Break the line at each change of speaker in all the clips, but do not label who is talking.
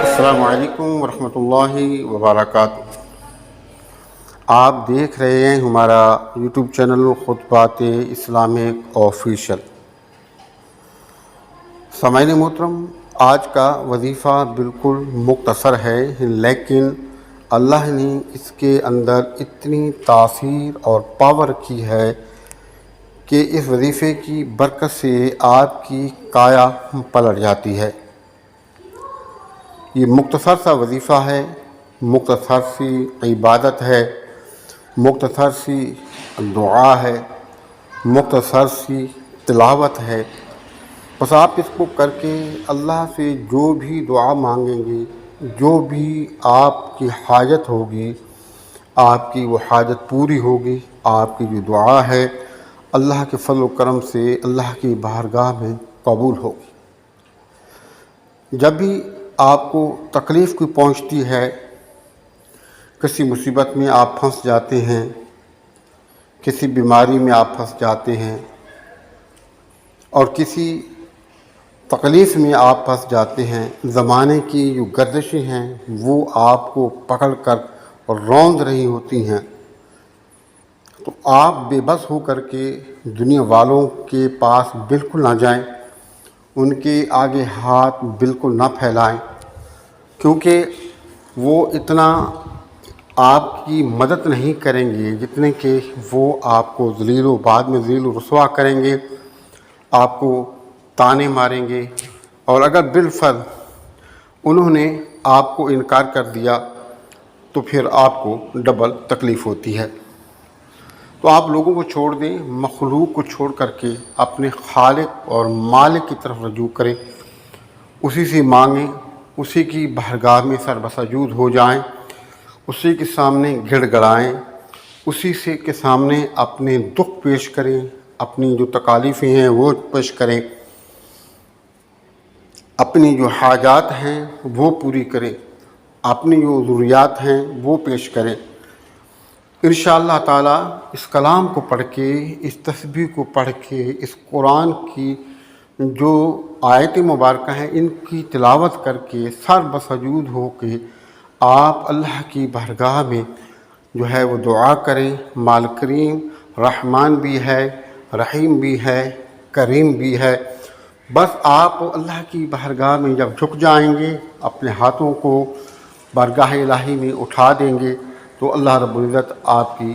السلام علیکم ورحمۃ اللہ وبرکاتہ۔ آپ دیکھ رہے ہیں ہمارا یوٹیوب چینل خطبات اسلامک آفیشل۔ سامعین محترم، آج کا وظیفہ بالکل مختصر ہے، لیکن اللہ نے اس کے اندر اتنی تاثیر اور پاور کی ہے کہ اس وظیفے کی برکت سے آپ کی کایا پلٹ جاتی ہے۔ یہ مختصر سا وظیفہ ہے، مختصر سی عبادت ہے، مختصر سی دعا ہے، مختصر سی تلاوت ہے۔ بس آپ اس کو کر کے اللہ سے جو بھی دعا مانگیں گے، جو بھی آپ کی حاجت ہوگی، آپ کی وہ حاجت پوری ہوگی۔ آپ کی جو دعا ہے اللہ کے فضل و کرم سے اللہ کی بارگاہ میں قبول ہوگی۔ جب بھی آپ کو تکلیف کوئی پہنچتی ہے، کسی مصیبت میں آپ پھنس جاتے ہیں، کسی بیماری میں آپ پھنس جاتے ہیں اور کسی تکلیف میں آپ پھنس جاتے ہیں، زمانے کی جو گردشیں ہیں وہ آپ کو پکڑ کر روند رہی ہوتی ہیں، تو آپ بے بس ہو کر کے دنیا والوں کے پاس بالکل نہ جائیں، ان کے آگے ہاتھ بالکل نہ پھیلائیں، کیونکہ وہ اتنا آپ کی مدد نہیں کریں گے جتنے کہ وہ آپ کو ذلیل و بعد میں ذلیل و رسوا کریں گے، آپ کو تانے ماریں گے، اور اگر بالفرض انہوں نے آپ کو انکار کر دیا تو پھر آپ کو ڈبل تکلیف ہوتی ہے۔ تو آپ لوگوں کو چھوڑ دیں، مخلوق کو چھوڑ کر کے اپنے خالق اور مالک کی طرف رجوع کریں، اسی سے مانگیں، اسی کی بارگاہ میں سر بسجود ہو جائیں، اسی کے سامنے گڑ گڑائیں، اسی سے کے سامنے اپنے دکھ پیش کریں، اپنی جو تکالیفیں ہیں وہ پیش کریں، اپنی جو حاجات ہیں وہ پوری کریں، اپنی جو ضروریات ہیں وہ پیش کریں۔ انشاءاللہ تعالیٰ اس کلام کو پڑھ کے، اس تسبیح کو پڑھ کے، اس قرآن کی جو آیت مبارکہ ہیں ان کی تلاوت کر کے سر بسجود ہو کے آپ اللہ کی بارگاہ میں جو ہے وہ دعا کریں۔ مالک کریم رحمان بھی ہے، رحیم بھی ہے، کریم بھی ہے۔ بس آپ اللہ کی بارگاہ میں جب جھک جائیں گے، اپنے ہاتھوں کو بارگاہ الہی میں اٹھا دیں گے، تو اللہ رب العزت آپ کی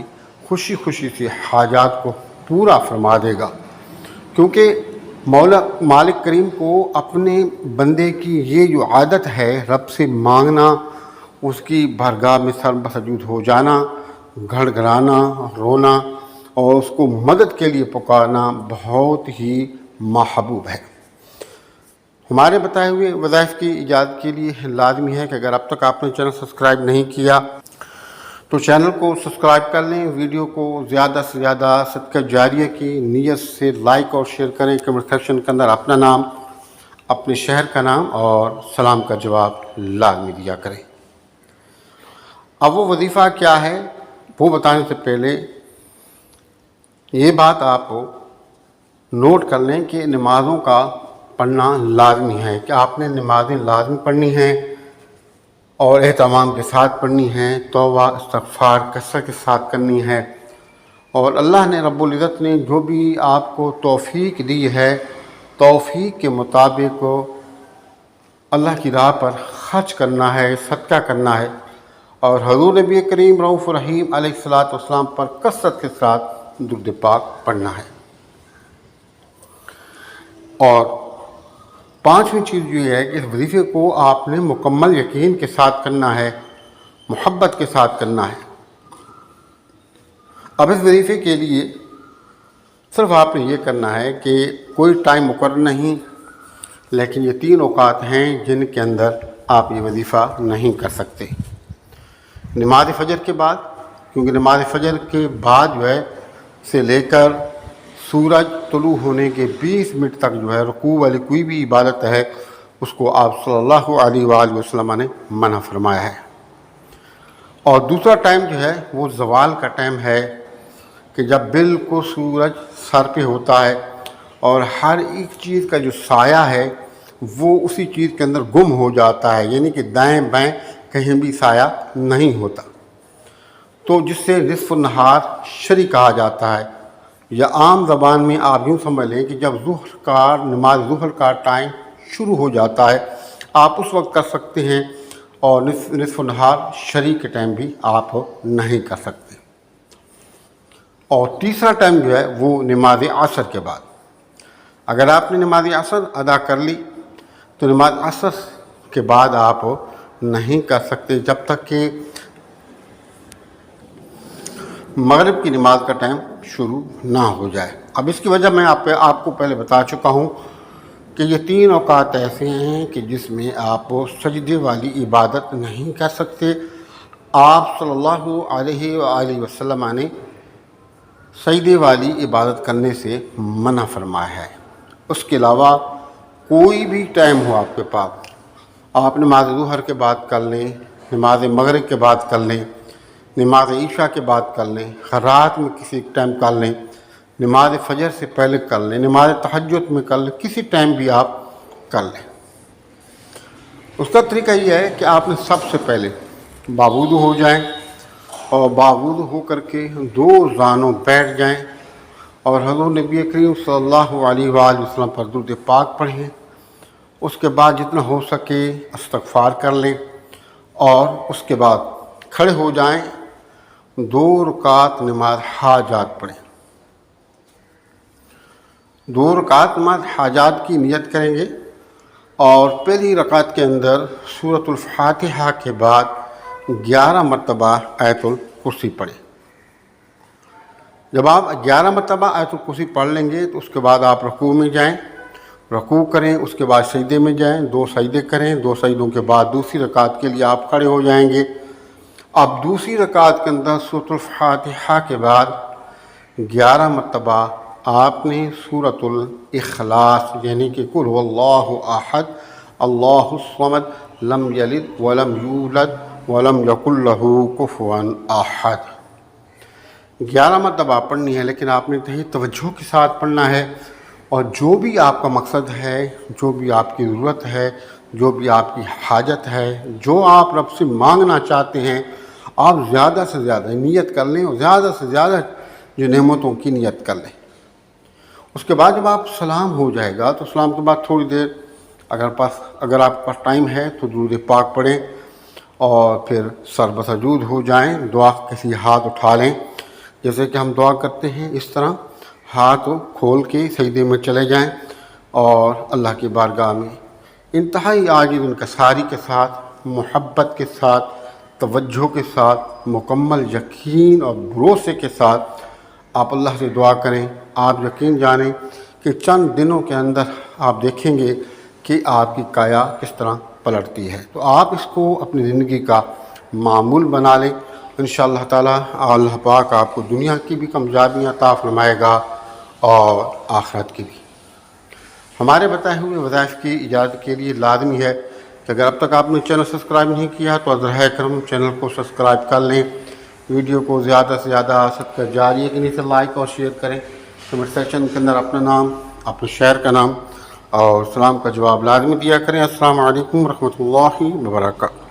خوشی خوشی سے حاجات کو پورا فرما دے گا، کیونکہ مالک کریم کو اپنے بندے کی یہ جو عادت ہے رب سے مانگنا، اس کی بارگاہ میں سر بسجود ہو جانا، گھڑ گھڑانا، رونا اور اس کو مدد کے لیے پکارنا بہت ہی محبوب ہے۔ ہمارے بتائے ہوئے وظائف کی ایجاد کے لیے لازمی ہے کہ اگر اب تک آپ نے چینل سبسکرائب نہیں کیا تو چینل کو سبسکرائب کر لیں، ویڈیو کو زیادہ سے زیادہ صدقہ جاریہ کی نیت سے لائک اور شیئر کریں، کمنٹ سیکشن کے اندر اپنا نام، اپنے شہر کا نام اور سلام کا جواب لازمی دیا کریں۔ اب وہ وظیفہ کیا ہے وہ بتانے سے پہلے یہ بات آپ نوٹ کر لیں کہ نمازوں کا پڑھنا لازمی ہے، کہ آپ نے نمازیں لازمی پڑھنی ہیں اور اہتمام کے ساتھ پڑھنی ہیں، توبہ استغفار کثرت کے ساتھ کرنی ہے، اور اللہ نے رب العزت نے جو بھی آپ کو توفیق دی ہے، توفیق کے مطابق اللہ کی راہ پر خرچ کرنا ہے، صدقہ کرنا ہے، اور حضور نبی کریم رؤوف رحیم علیہ السلام پر کثرت کے ساتھ درود پاک پڑھنا ہے۔ اور پانچویں چیز یہ ہے کہ اس وظیفے کو آپ نے مکمل یقین کے ساتھ کرنا ہے، محبت کے ساتھ کرنا ہے۔ اب اس وظیفے کے لیے صرف آپ نے یہ کرنا ہے کہ کوئی ٹائم مقرر نہیں، لیکن یہ 3 اوقات ہیں جن کے اندر آپ یہ وظیفہ نہیں کر سکتے۔ نماز فجر کے بعد، کیونکہ نماز فجر کے بعد جو ہے سے لے کر سورج طلوع ہونے کے 20 منٹ تک جو ہے رکوع والی کوئی بھی عبادت ہے اس کو آپ صلی اللہ علیہ وآلہ وسلم نے منع فرمایا ہے۔ اور دوسرا ٹائم جو ہے وہ زوال کا ٹائم ہے، کہ جب بالکل سورج سر پہ ہوتا ہے اور ہر ایک چیز کا جو سایہ ہے وہ اسی چیز کے اندر گم ہو جاتا ہے، یعنی کہ دائیں بائیں کہیں بھی سایہ نہیں ہوتا، تو جس سے نصف النہار شری کہا جاتا ہے، یا عام زبان میں آپ یوں سمجھ لیں کہ جب نماز ظہر کا ٹائم شروع ہو جاتا ہے آپ اس وقت کر سکتے ہیں، اور نصف النہار شری کے ٹائم بھی آپ نہیں کر سکتے۔ اور تیسرا ٹائم جو ہے وہ نماز عصر کے بعد، اگر آپ نے نماز عصر ادا کر لی تو نماز عصر کے بعد آپ نہیں کر سکتے جب تک کہ مغرب کی نماز کا ٹائم شروع نہ ہو جائے۔ اب اس کی وجہ میں آپ کو پہلے بتا چکا ہوں کہ یہ 3 اوقات ایسے ہیں کہ جس میں آپ سجدے والی عبادت نہیں کر سکتے۔ آپ صلی اللہ علیہ وآلہ وسلم نے سجدے والی عبادت کرنے سے منع فرمایا ہے۔ اس کے علاوہ کوئی بھی ٹائم ہو آپ کے پاس، آپ نماز ظہر کے بعد کر لیں، نماز مغرب کے بعد کر لیں، نماز عشاء کے بعد کر لیں، رات میں کسی ٹائم کر لیں، نماز فجر سے پہلے کر لیں، نماز تہجد میں کر لیں، کسی ٹائم بھی آپ کر لیں۔ اس کا طریقہ یہ ہے کہ آپ نے سب سے پہلے باوضو ہو جائیں، اور باوضو ہو کر کے 2 زانوں بیٹھ جائیں، اور حضور نبی کریم صلی اللہ علیہ وآلہ وسلم پر درود پاک پڑھیں۔ اس کے بعد جتنا ہو سکے استغفار کر لیں، اور اس کے بعد کھڑے ہو جائیں، 2 رکعت نماز حاجات پڑھیں۔ 2 رکعت نماز حاجات کی نیت کریں گے، اور پہلی رکعت کے اندر سورۃ الفاتحہ کے بعد 11 مرتبہ آیت الکرسی پڑھیں۔ جب آپ 11 مرتبہ آیت الکرسی پڑھ لیں گے تو اس کے بعد آپ رکوع میں جائیں، رکوع کریں، اس کے بعد سجدے میں جائیں، 2 سجدے کریں، 2 سجدوں کے بعد دوسری رکعت کے لیے آپ کھڑے ہو جائیں گے۔ اب دوسری رکعت کے اندر سورۃ الفاتحہ کے بعد 11 مرتبہ آپ نے سورۃ الاخلاص یعنی کہ قل هو اللہ احد اللہ الصمد لم یلد ولم یولد ولم یکن لہ کفوا احد 11 مرتبہ پڑھنی ہے، لیکن آپ نے انتہائی توجہ کے ساتھ پڑھنا ہے، اور جو بھی آپ کا مقصد ہے، جو بھی آپ کی ضرورت ہے، جو بھی آپ کی حاجت ہے، جو آپ رب سے مانگنا چاہتے ہیں، آپ زیادہ سے زیادہ نیت کر لیں، اور زیادہ سے زیادہ جو نعمتوں کی نیت کر لیں۔ اس کے بعد جب آپ سلام ہو جائے گا تو سلام کے بعد تھوڑی دیر اگر آپ کے پاس ٹائم ہے تو درود پاک پڑھیں، اور پھر سر بسجود ہو جائیں، دعا کسی ہاتھ اٹھا لیں، جیسے کہ ہم دعا کرتے ہیں اس طرح ہاتھ کھول کے سجدے میں چلے جائیں، اور اللہ کی بارگاہ میں انتہائی عاجز انکساری کے ساتھ، محبت کے ساتھ، توجہ کے ساتھ، مکمل یقین اور بھروسے کے ساتھ آپ اللہ سے دعا کریں۔ آپ یقین جانیں کہ چند دنوں کے اندر آپ دیکھیں گے کہ آپ کی کایا کس طرح پلٹتی ہے۔ تو آپ اس کو اپنی زندگی کا معمول بنا لیں، انشاءاللہ تعالی اللہ پاک آپ کو دنیا کی بھی کامیابیاں عطا فرمائے گا اور آخرت کی بھی۔ ہمارے بتائے ہوئے وظائف کی اجازت کے لیے لازمی ہے کہ اگر اب تک آپ نے چینل سبسکرائب نہیں کیا تو براہ کرم چینل کو سبسکرائب کر لیں، ویڈیو کو زیادہ سے زیادہ صدقہ جاریہ کے نیچے لائک اور شیئر کریں، کمنٹ سیکشن کے اندر اپنا نام، اپنے شہر کا نام اور سلام کا جواب لازمی دیا کریں۔ السلام علیکم ورحمۃ اللہ وبرکاتہ۔